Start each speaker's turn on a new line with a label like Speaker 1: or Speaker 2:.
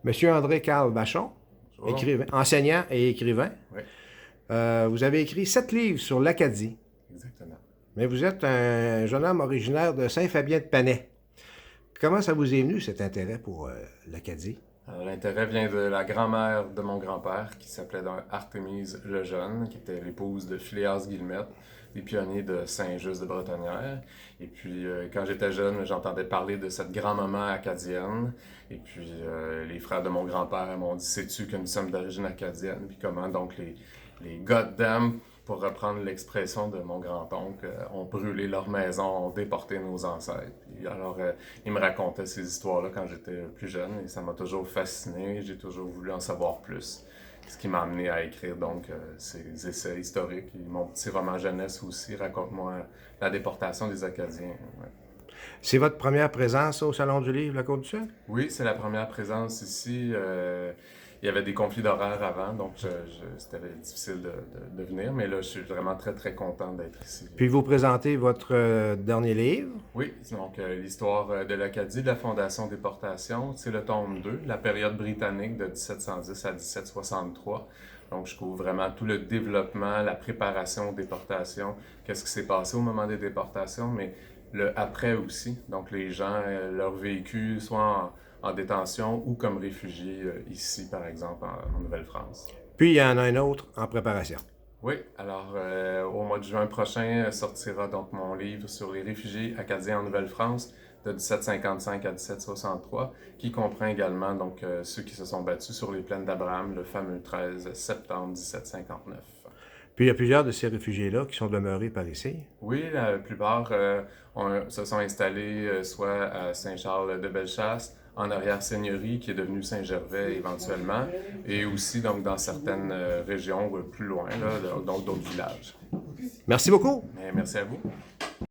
Speaker 1: Monsieur André-Carl Vachon,
Speaker 2: Bonjour.
Speaker 1: enseignant et écrivain.
Speaker 2: Oui,
Speaker 1: Vous avez écrit 7 livres sur l'Acadie,
Speaker 2: exactement.
Speaker 1: mais vous êtes un jeune homme originaire de Saint-Fabien-de-Panay. Comment ça vous est venu, cet intérêt pour l'Acadie?
Speaker 2: Alors, l'intérêt vient de la grand-mère de mon grand-père, qui s'appelait donc Artémise Lejeune, qui était l'épouse de Phileas Guillemette, des pionniers de Saint-Just de Bretonnière. Et puis, quand j'étais jeune, j'entendais parler de cette grand-maman acadienne. Et puis, les frères de mon grand-père m'ont dit, sais-tu que nous sommes d'origine acadienne? Puis comment donc les goddamn, pour reprendre l'expression de mon grand-oncle, ont brûlé leur maison, ont déporté nos ancêtres. Puis alors, il me racontait ces histoires-là quand j'étais plus jeune et ça m'a toujours fasciné. J'ai toujours voulu en savoir plus. Ce qui m'a amené à écrire donc ces essais historiques. Et mon petit roman jeunesse aussi, Raconte-moi la déportation des Acadiens. Ouais.
Speaker 1: C'est votre première présence au Salon du Livre, la Côte-du-Sud?
Speaker 2: Oui, c'est la première présence ici. Il y avait des conflits d'horaires avant, donc c'était difficile de venir, mais là, je suis vraiment très, très content d'être ici.
Speaker 1: Puis vous présentez votre dernier livre.
Speaker 2: Oui, donc l'histoire de l'Acadie, de la Fondation Déportation, c'est le tome 2, la période britannique de 1710 à 1763. Donc, je couvre vraiment tout le développement, la préparation aux déportations, qu'est-ce qui s'est passé au moment des déportations, mais le après aussi. Donc, les gens, leur vécu, soit en détention ou comme réfugiés ici, par exemple, en Nouvelle-France.
Speaker 1: Puis il y en a un autre en préparation.
Speaker 2: Oui, alors au mois de juin prochain sortira donc mon livre sur les réfugiés acadiens en Nouvelle-France de 1755 à 1763, qui comprend également donc ceux qui se sont battus sur les plaines d'Abraham le fameux 13 septembre 1759.
Speaker 1: Puis il y a plusieurs de ces réfugiés-là qui sont demeurés par ici.
Speaker 2: Oui, la plupart se sont installés soit à Saint-Charles-de-Bellechasse, en arrière-seigneurie, qui est devenu Saint-Gervais éventuellement, et aussi donc dans certaines régions plus loin, là, donc d'autres villages.
Speaker 1: Merci beaucoup.
Speaker 2: Mais merci à vous.